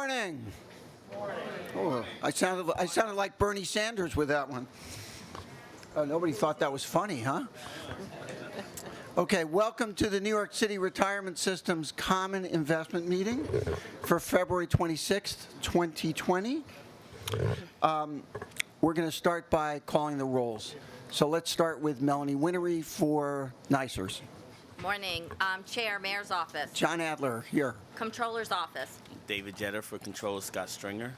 Morning. Oh, I sounded like Bernie Sanders with that one. Nobody thought that was funny, huh? Okay, welcome to the New York City Retirement System's Common Investment Meeting for February 26th, 2020. We're going to start by calling the rolls. So let's start with Melanie Winery for NYSERS. Morning. Chair, Mayor's Office. John Adler, here. Comptroller's Office. David Jetter for Controller Scott Stringer.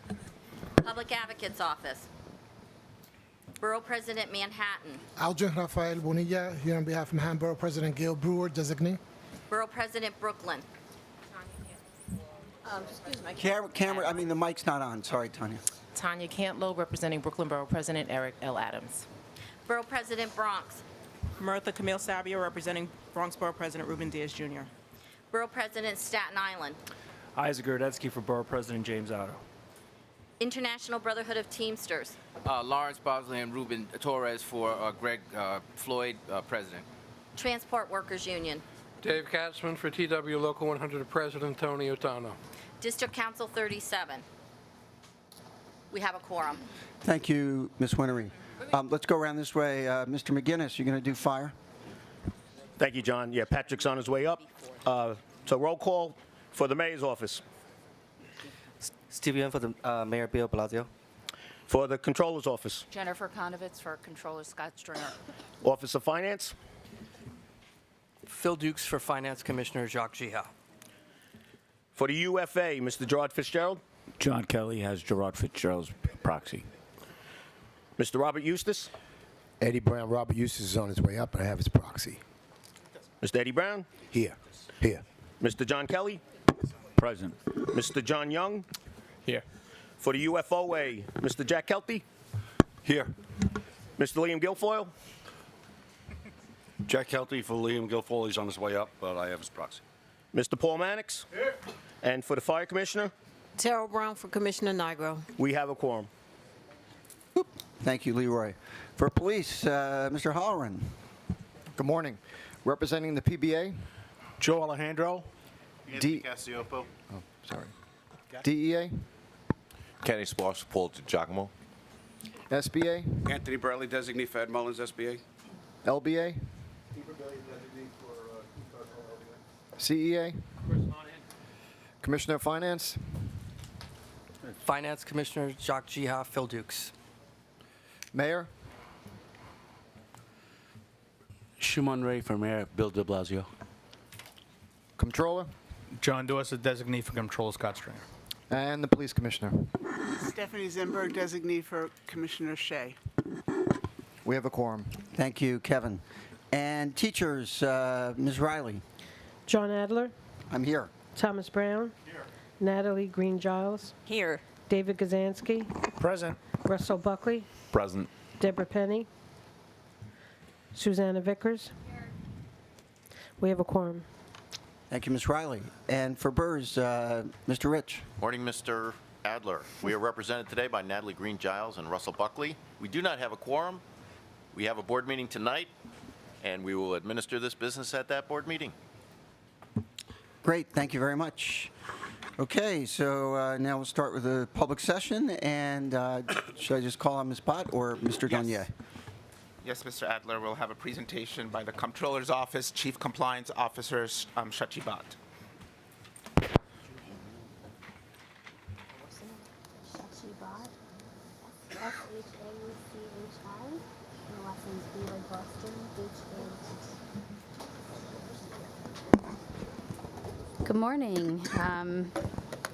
Public Advocate's Office. Borough President, Manhattan. Algin Rafael Bonilla, here on behalf of Manhattan Borough President Gail Brewer, designee. Borough President, Brooklyn. The mic's not on. Sorry, Tanya. Tanya Cantlow, representing Brooklyn Borough President Eric L. Adams. Borough President, Bronx. Mirtha Camille Sabio, representing Bronx Borough President Ruben Diaz Jr. Borough President, Staten Island. Isaac Gordetsky for Borough President James Otto. International Brotherhood of Teamsters. Lawrence Bosley and Ruben Torres for Greg Floyd, President. Transport Workers Union. Dave Katzman for TW Local 100 President Tony Otano. District Council 37. We have a quorum. Thank you, Ms. Winery. Let's go around this way. Mr. McGinnis, you're going to do fire? Thank you, John. Yeah, Patrick's on his way up. So roll call for the mayor's office. Steve Young for the Mayor Bill Blasio. For the controller's office. Jennifer Konovitz for Controller Scott Stringer. Office of Finance. Phil Dukes for Finance Commissioner Jacques Giha. For the UFA, Mr. Gerard Fitzgerald. John Kelly has Gerard Fitzgerald's proxy. Mr. Robert Eustace. Eddie Brown, Robert Eustace is on his way up, and I have his proxy. Mr. Eddie Brown. Here. Mr. John Kelly. Present. Mr. John Young. Here. For the UFOA, Mr. Jack Kelty. Here. Mr. Liam Guilfoyle. Jack Kelty for Liam Guilfoyle. He's on his way up, but I have his proxy. Mr. Paul Mannix. Here. And for the Fire Commissioner, Terrell Brown for Commissioner Nigro. we have a quorum. Thank you, Leroy. For police, Mr. Halloran. Good morning. Representing the PBA, Joe Alejandro. Casiopo. DEA, Kenny Sparks, Paul Giacomo. SBA, Anthony Bradley, designee for Ed Mullins, SBA. LBA, CEA, Commissioner of Finance, Finance Commissioner Jacques Giha, Phil Dukes. Mayor, Shumon Ray for Mayor Bill de Blasio. Comptroller, John Dorsett, designee for Controller Scott Stringer. and the Police Commissioner. Stephanie Zenberg, designee for Commissioner Shea. We have a quorum. Thank you, Kevin. And teachers, Ms. Riley. John Adler, I'm here. Thomas Brown. Here. Natalie Green-Giles. Here. David Gazansky. Present. Russell Buckley. Present. Deborah Penny. Susanna Vickers. Here. We have a quorum. Thank you, Ms. Riley. And for BRRS, Mr. Rich. Morning, Mr. Adler. We are represented today by Natalie Green-Giles and Russell Buckley. We do not have a quorum. We have a board meeting tonight, and we will administer this business at that board meeting. Great, thank you very much. Okay, so now we'll start with the public session, and should I just call on Ms. Bott or Mr. Donier? Yes, Mr. Adler, we'll have a presentation by the Comptroller's Office, Chief Compliance Officer Shachi Bhatt. Shachi Bhatt, S-H-A-C-H-I, and last name is B like Boston, H-A-T. Good morning.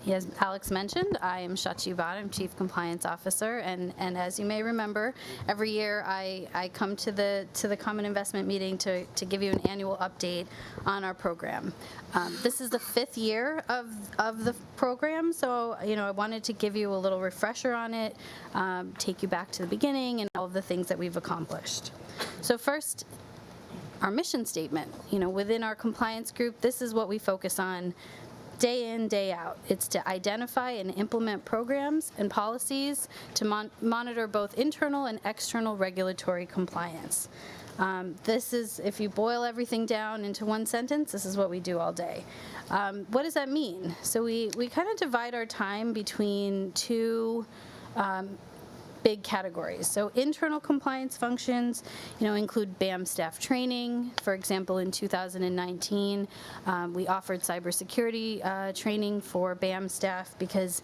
As Alex mentioned, I am Shachi Bhatt. I'm Chief Compliance Officer, and as you may remember, every year I come to the Common Investment Meeting to give you an annual update on our program. This is the 5th year of the program, so I wanted to give you a little refresher on it, take you back to the beginning and all of the things that we've accomplished. So first, our mission statement. Within our compliance group, this is what we focus on day in, day out. It's to identify and implement programs and policies to monitor both internal and external regulatory compliance. This is, if you boil everything down into one sentence, this is what we do all day. What does that mean? So we kind of divide our time between two big categories. So internal compliance functions, include BAM staff training. For example, in 2019, we offered cybersecurity training for BAM staff because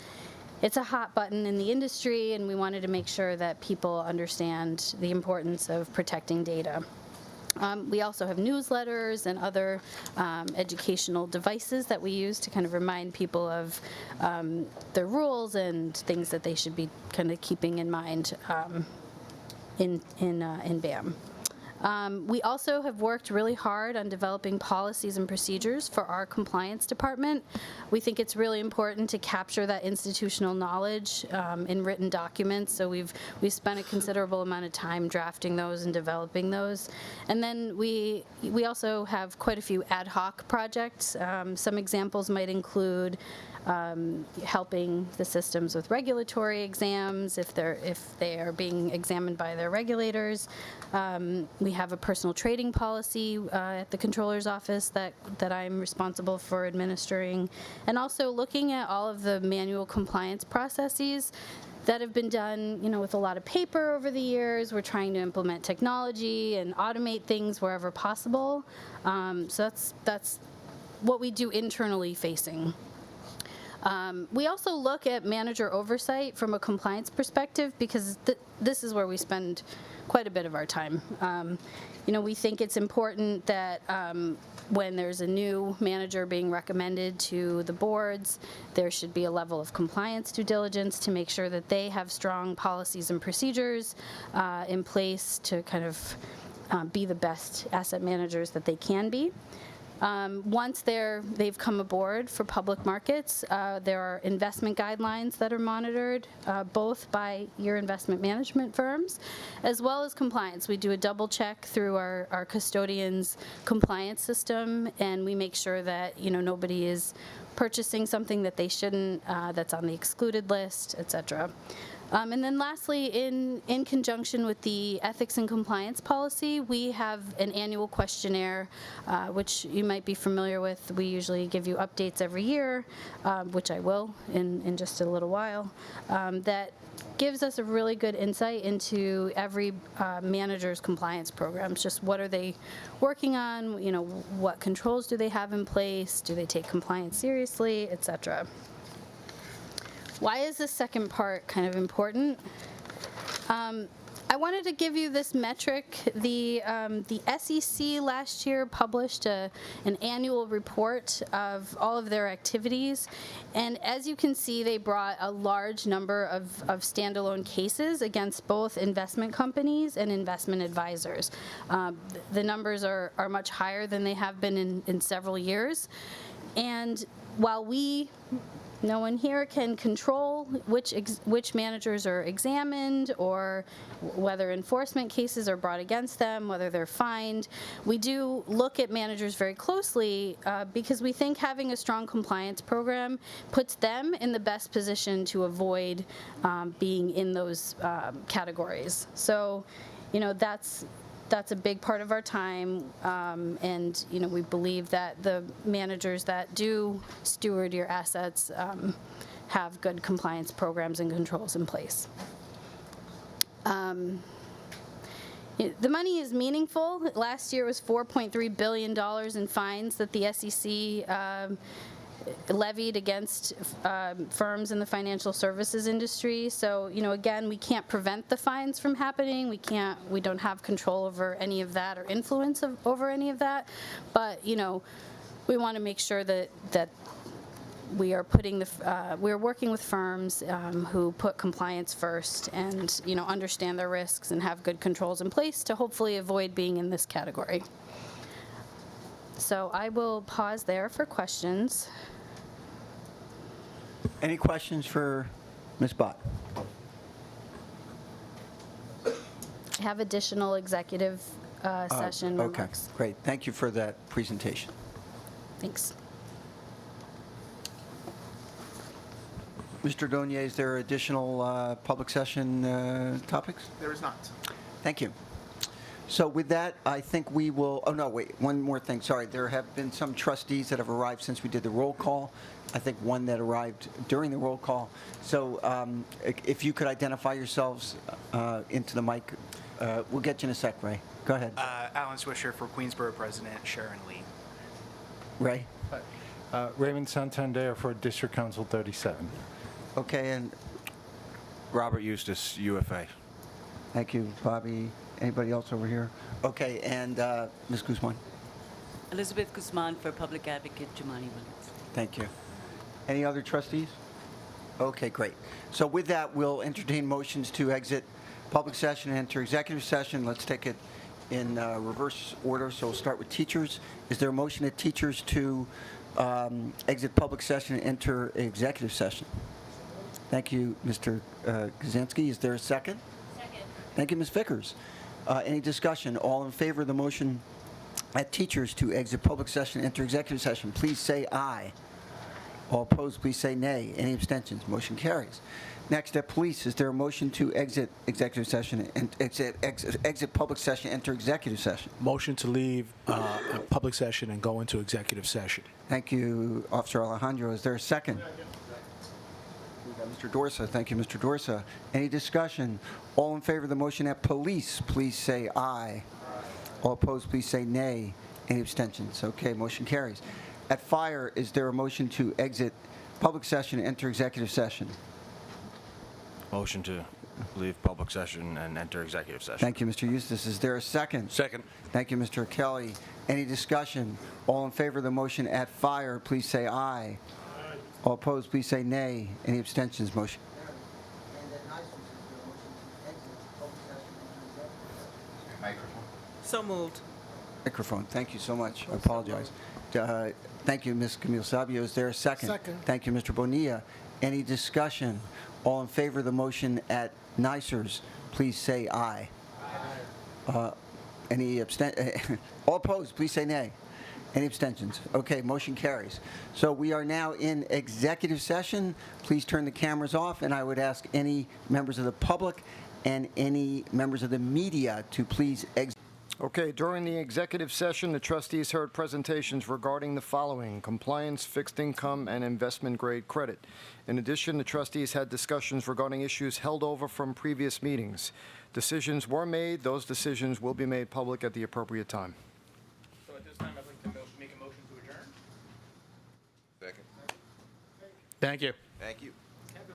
it's a hot button in the industry, and we wanted to make sure that people understand the importance of protecting data. We also have newsletters and other educational devices that we use to kind of remind people of the rules and things that they should be kind of keeping in mind in BAM. We also have worked really hard on developing policies and procedures for our compliance department. We think it's really important to capture that institutional knowledge in written documents, so we've spent a considerable amount of time drafting those and developing those. And then we also have quite a few ad hoc projects. Some examples might include helping the systems with regulatory exams if they are being examined by their regulators. We have a personal trading policy at the Controller's Office that I'm responsible for administering, and also looking at all of the manual compliance processes that have been done, with a lot of paper over the years. We're trying to implement technology and automate things wherever possible. So that's what we do internally facing. We also look at manager oversight from a compliance perspective because this is where we spend quite a bit of our time. We think it's important that when there's a new manager being recommended to the boards, there should be a level of compliance due diligence to make sure that they have strong policies and procedures in place to kind of be the best asset managers that they can be. Once they've come aboard for public markets, there are investment guidelines that are monitored both by your investment management firms as well as compliance. We do a double check through our custodian's compliance system, and we make sure that nobody is purchasing something that they shouldn't, that's on the excluded list, etc. And then lastly, in conjunction with the ethics and compliance policy, we have an annual questionnaire, which you might be familiar with. We usually give you updates every year, which I will in just a little while, that gives us a really good insight into every manager's compliance programs. Just what are they working on? What controls do they have in place? Do they take compliance seriously, etc. Why is this second part kind of important? I wanted to give you this metric. The SEC last year published an annual report of all of their activities, and as you can see, they brought a large number of standalone cases against both investment companies and investment advisors. The numbers are much higher than they have been in several years, and while no one here can control which managers are examined or whether enforcement cases are brought against them, whether they're fined. We do look at managers very closely because we think having a strong compliance program puts them in the best position to avoid being in those categories. So, that's a big part of our time, and we believe that the managers that do steward your assets have good compliance programs and controls in place. The money is meaningful. Last year was $4.3 billion in fines that the SEC levied against firms in the financial services industry. So, again, we can't prevent the fines from happening. We don't have control over any of that or influence over any of that. But, we want to make sure that we are we're working with firms who put compliance first and, understand their risks and have good controls in place to hopefully avoid being in this category. So I will pause there for questions. Any questions for Ms. Bott? I have additional executive session Okay, remarks. great. Thank you for that presentation. Thanks. Mr. Donier, is there additional public session topics? There is not. Thank you. So with that, I think we will, oh no, wait, one more thing, sorry. There have been some trustees that have arrived since we did the roll call. I think one that arrived during the roll call. So if you could identify yourselves into the mic, we'll get you in a sec, Ray. Go ahead. Alan Swisher for Queensborough President Sharon Lee. Ray? Raymond Santander for District Council 37. Okay, and Robert Eustace, UFA. thank you, Bobby. Anybody else over here? Okay, and Ms. Guzman? Elizabeth Guzman for Public Advocate Jumani Williams. Thank you. Any other trustees? Okay, great. So with that, we'll entertain motions to exit public session and enter executive session. Let's take it in reverse order. So we'll start with teachers. Is there a motion that teachers to exit public session and enter executive session? Thank you, Mr. Kaczynski. Is there a second? Second. Thank you, Ms. Vickers. Any discussion? All in favor of the motion at teachers to exit public session and enter executive session, please say aye. All opposed, please say nay. Any abstentions? Motion carries. Next, at police, is there a motion to exit executive session and exit public session, enter executive session? Motion to leave a public session and go into executive session. Thank you, Officer Alejandro. Is there a second? We got Mr. Dorsa. Thank you, Mr. Dorsa. Any discussion? All in favor of the motion at police, please say aye. All opposed, please say nay. Any abstentions? Okay, motion carries. At fire, is there a motion to exit public session and enter executive session? Motion to leave public session and enter executive session. Thank you, Mr. Eustace. Is there a second? Second. Thank you, Mr. Kelly. Any discussion? All in favor of the motion at fire, please say aye. All opposed, please say nay. Any abstentions? Motion. So moved. Microphone. Thank you so much. I apologize. Thank you, Ms. Camille Sabio. Is there a second? Second. Thank you, Mr. Bonilla. Any discussion? All in favor of the motion at NICERS, please say aye. Any all opposed, please say nay. Any abstentions? Okay, motion carries. So we are now in executive session. Please turn the cameras off, and I would ask any members of the public and any members of the media to please exit. Okay, during the executive session, the trustees heard presentations regarding the following: compliance, fixed income, and investment grade credit. In addition, the trustees had discussions regarding issues held over from previous meetings. Decisions were made. Those decisions will be made public at the appropriate time. So at this time, I'd like to make a motion to adjourn. Second. Thank you. Thank you.